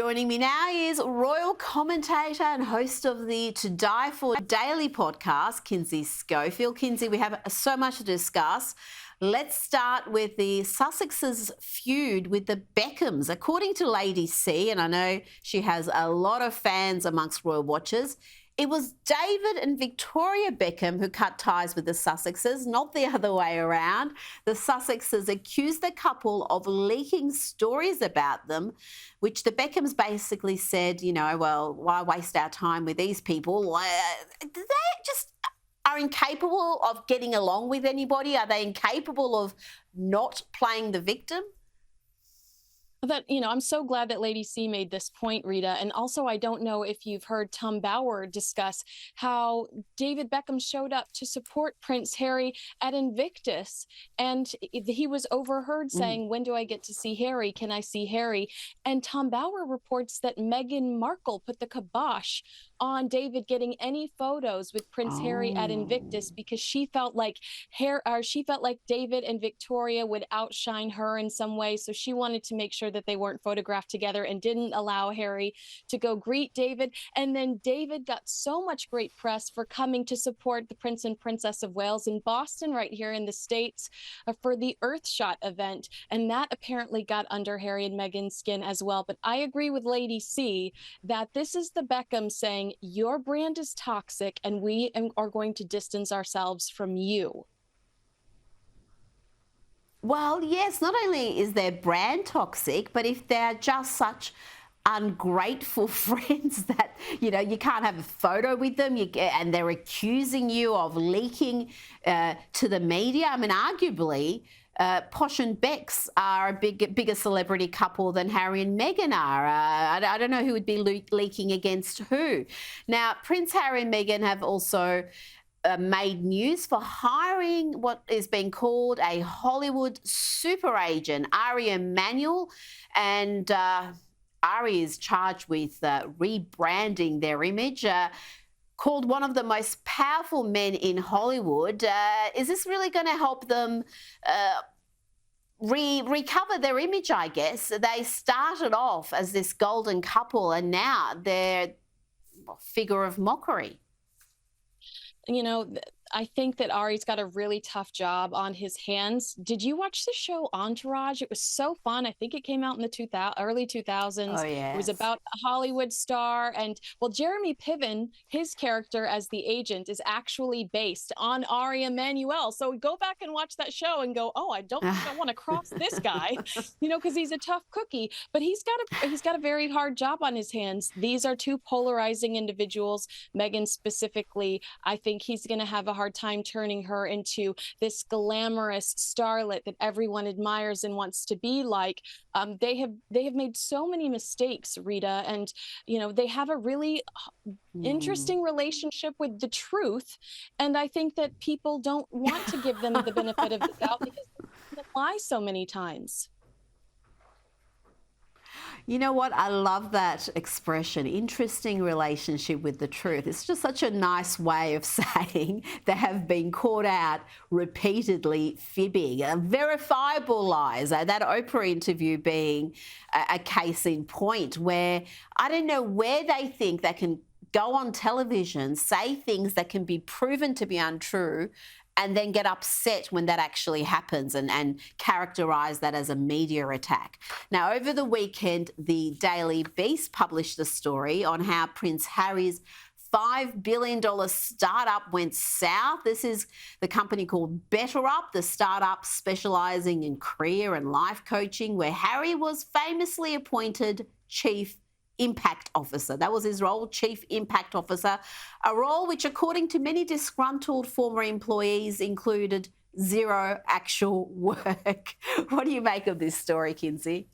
Joining me now is royal commentator and host of the To Die For Daily podcast, Kinsey Schofield. Kinsey, we have so much to discuss. Let's start with the Sussexes feud with the Beckhams. According to Lady C, and I know she has a lot of fans amongst royal watchers, it was David and Victoria Beckham who cut ties with the Sussexes, not the other way around. The Sussexes accused the couple of leaking stories about them, which the Beckhams basically said, well, why waste our time with these people? They just are incapable of getting along with anybody. Are they incapable of not playing the victim? I'm so glad that Lady C made this point, Rita. And also, I don't know if you've heard Tom Bauer discuss how David Beckham showed up to support Prince Harry at Invictus. And he was overheard saying, when do I get to see Harry? Can I see Harry? And Tom Bauer reports that Meghan Markle put the kibosh on David getting any photos with Prince Harry at Invictus because she felt like David and Victoria would outshine her in some way. So she wanted to make sure that they weren't photographed together and didn't allow Harry to go greet David. And then David got so much great press for coming to support the Prince and Princess of Wales in Boston, right here in the States, for the Earthshot event. And that apparently got under Harry and Meghan's skin as well. But I agree with Lady C that this is the Beckhams saying, your brand is toxic and we are going to distance ourselves from you. Well, yes, not only is their brand toxic, but if they're just such ungrateful friends that, you can't have a photo with them and they're accusing you of leaking to the media. I mean, arguably, Posh and Bex are a bigger celebrity couple than Harry and Meghan are. I don't know who would be leaking against who. Now, Prince Harry and Meghan have also made news for hiring what is being called a Hollywood super agent, Ari Emanuel, and Ari is charged with rebranding their image. Called one of the most powerful men in Hollywood. Is this really going to help them recover their image, I guess? They started off as this golden couple and now they're a figure of mockery. I think that Ari's got a really tough job on his hands. Did you watch the show Entourage? It was so fun. I think it came out in the early 2000s. Oh, yes. It was about a Hollywood star. And, well, Jeremy Piven, his character as the agent, is actually based on Ari Emanuel. So go back and watch that show and go, oh, I don't want to cross this guy, because he's a tough cookie. But he's got a very hard job on his hands. These are two polarizing individuals. Meghan specifically, I think he's going to have a hard time turning her into this glamorous starlet that everyone admires and wants to be like. They have made so many mistakes, Rita, and they have a really interesting relationship with the truth. And I think that people don't want to give them the benefit of the doubt because they lie so many times. You know what? I love that expression, interesting relationship with the truth. It's just such a nice way of saying they have been caught out repeatedly fibbing, verifiable lies. That Oprah interview being a case in point where I don't know where they think they can go on television, say things that can be proven to be untrue, and then get upset when that actually happens and characterise that as a media attack. Now, over the weekend, the Daily Beast published a story on how Prince Harry's $5 billion startup went south. This is the company called Better Up, the startup specialising in career and life coaching, where Harry was famously appointed Chief Impact Officer. That was his role, Chief Impact Officer, a role which, according to many disgruntled former employees, included zero actual work. What do you make of this story, Kinsey?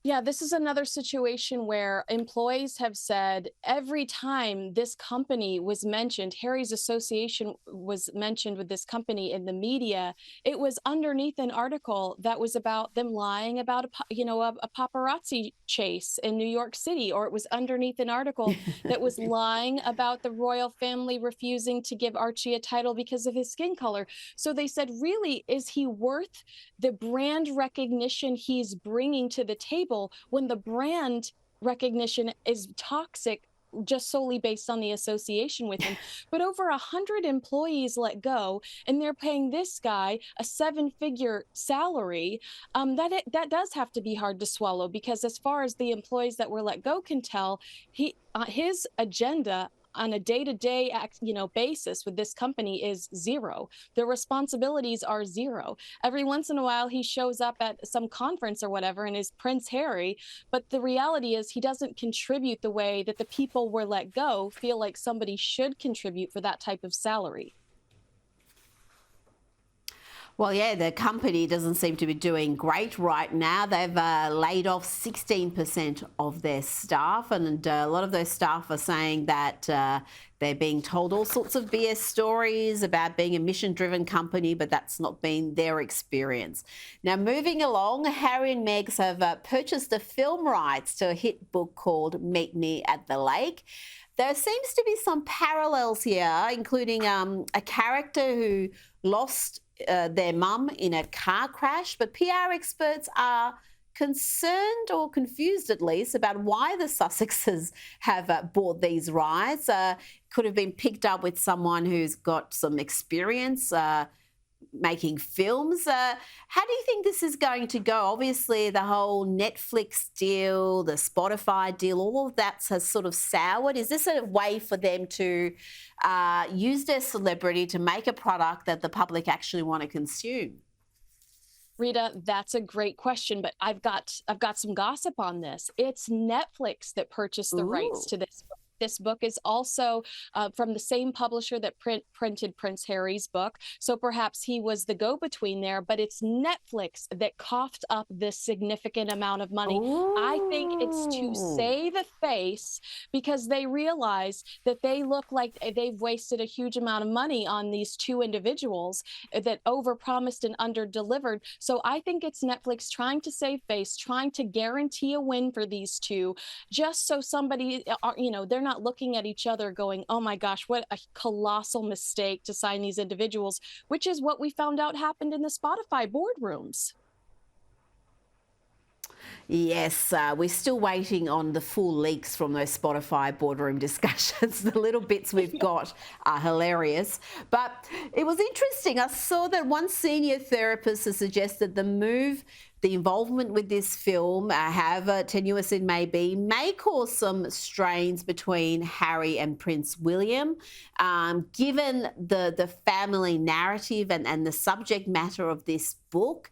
Yeah, this is another situation where employees have said every time this company was mentioned, Harry's association was mentioned with this company in the media, it was underneath an article that was about them lying about a paparazzi chase in New York City, or it was underneath an article that was lying about the royal family refusing to give Archie a title because of his skin color. So they said, really, is he worth the brand recognition he's bringing to the table when the brand recognition is toxic just solely based on the association with him. But over 100 employees let go, and they're paying this guy a 7-figure salary. That does have to be hard to swallow, because as far as the employees that were let go can tell, his agenda on a day-to-day basis with this company is zero. Their responsibilities are zero. Every once in a while he shows up at some conference or whatever and is Prince Harry, but the reality is he doesn't contribute the way that the people were let go feel like somebody should contribute for that type of salary. Well, yeah, the company doesn't seem to be doing great right now. They've laid off 16% of their staff, and a lot of those staff are saying that they're being told all sorts of BS stories about being a mission-driven company, but that's not been their experience. Now, moving along, Harry and Megs have purchased the film rights to a hit book called Meet Me at the Lake. There seems to be some parallels here, including a character who lost their mum in a car crash, but PR experts are concerned, or confused at least, about why the Sussexes have bought these rights. Could have been picked up with someone who's got some experience making films. How do you think this is going to go? Obviously, the whole Netflix deal, the Spotify deal, all of that has sort of soured. Is this a way for them to use their celebrity to make a product that the public actually want to consume? Rita, that's a great question, but I've got some gossip on this. It's Netflix that purchased the rights to this book. This book is also from the same publisher that printed Prince Harry's book. So perhaps he was the go-between there, but it's Netflix that coughed up this significant amount of money. Ooh. I think it's to save face, because they realize that they look like they've wasted a huge amount of money on these two individuals that overpromised and underdelivered. So I think it's Netflix trying to save face, trying to guarantee a win for these two, just so somebody, they're not looking at each other going, oh my gosh, what a colossal mistake to sign these individuals, which is what we found out happened in the Spotify boardrooms. Yes, we're still waiting on the full leaks from those Spotify boardroom discussions. The little bits we've got are hilarious. But it was interesting. I saw that one senior therapist has suggested the involvement with this film, however tenuous it may be, may cause some strains between Harry and Prince William, given the family narrative and the subject matter of this book.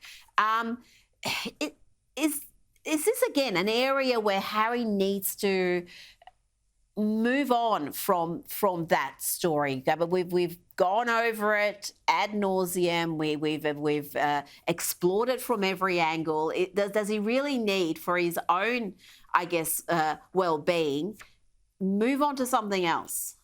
Is this, again, an area where Harry needs to move on from that story? But we've gone over it ad nauseum. We've explored it from every angle. Does he really need, for his own, I guess, well-being, move on to something else?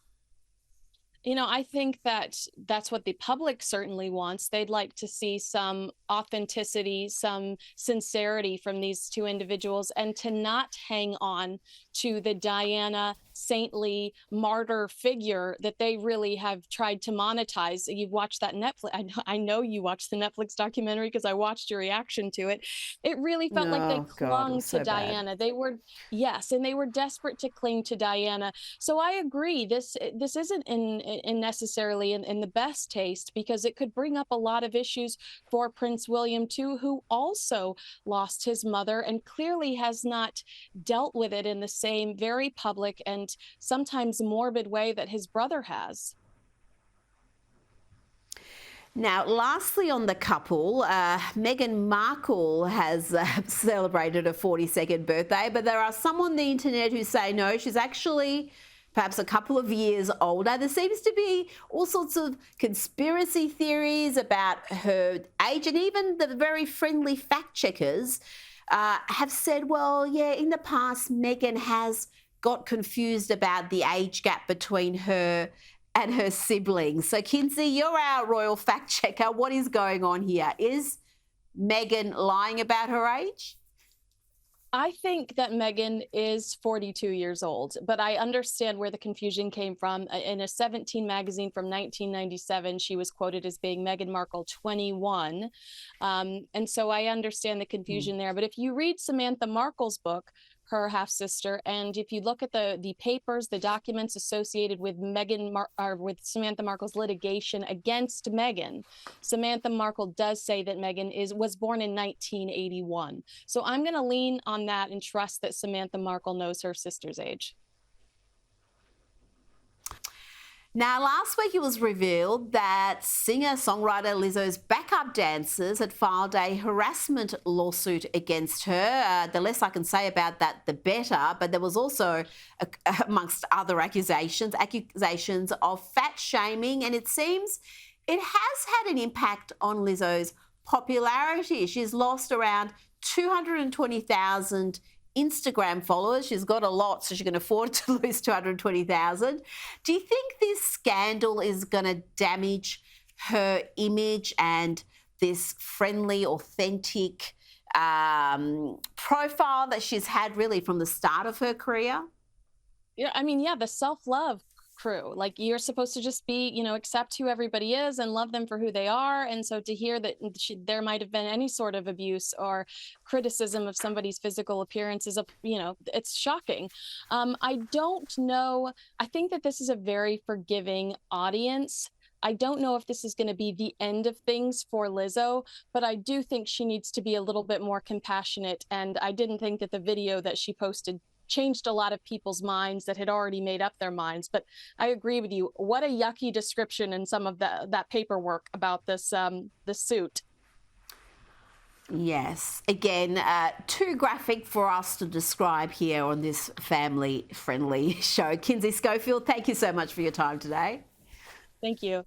I think that's what the public certainly wants. They'd like to see some authenticity, some sincerity from these two individuals, and to not hang on to the Diana saintly martyr figure that they really have tried to monetize. You've watched that Netflix. I know you watched the Netflix documentary because I watched your reaction to it. It really felt like they clung to Diana. They were, yes, and they were desperate to cling to Diana. So I agree. This isn't in necessarily in the best taste, because it could bring up a lot of issues for Prince William too, who also lost his mother and clearly has not dealt with it in the same very public and sometimes morbid way that his brother has. Now, lastly on the couple, Meghan Markle has celebrated her 42nd birthday, but there are some on the internet who say no, she's actually perhaps a couple of years older. There seems to be all sorts of conspiracy theories about her age, and even the very friendly fact checkers have said, well, yeah, in the past, Meghan has got confused about the age gap between her and her siblings. So, Kinsey, you're our royal fact checker. What is going on here? Is Meghan lying about her age? I think that Meghan is 42 years old, but I understand where the confusion came from. In a 17 magazine from 1997, she was quoted as being Meghan Markle 21. And so I understand the confusion there. But if you read Samantha Markle's book, her half sister. And if you look at the papers, the documents associated with with Samantha Markle's litigation against Meghan, Samantha Markle does say that Meghan was born in 1981. So I'm going to lean on that and trust that Samantha Markle knows her sister's age. Now, last week it was revealed that singer-songwriter Lizzo's backup dancers had filed a harassment lawsuit against her. The less I can say about that, the better. But there was also, amongst other accusations of fat shaming, and it seems it has had an impact on Lizzo's popularity. She's lost around 220,000 Instagram followers. She's got a lot, so she can afford to lose 220,000. Do you think this scandal is going to damage her image and this friendly, authentic profile that she's had really from the start of her career? Yeah, I mean, yeah, the self-love crew. Like, you're supposed to just be, accept who everybody is and love them for who they are. And so to hear that there might have been any sort of abuse or criticism of somebody's physical appearance is it's shocking. I don't know. I think that this is a very forgiving audience. I don't know if this is going to be the end of things for Lizzo, but I do think she needs to be a little bit more compassionate. And I didn't think that the video that she posted changed a lot of people's minds that had already made up their minds. But I agree with you. What a yucky description in some of that paperwork about this suit. Yes. Again, too graphic for us to describe here on this family-friendly show. Kinsey Schofield, thank you so much for your time today. Thank you.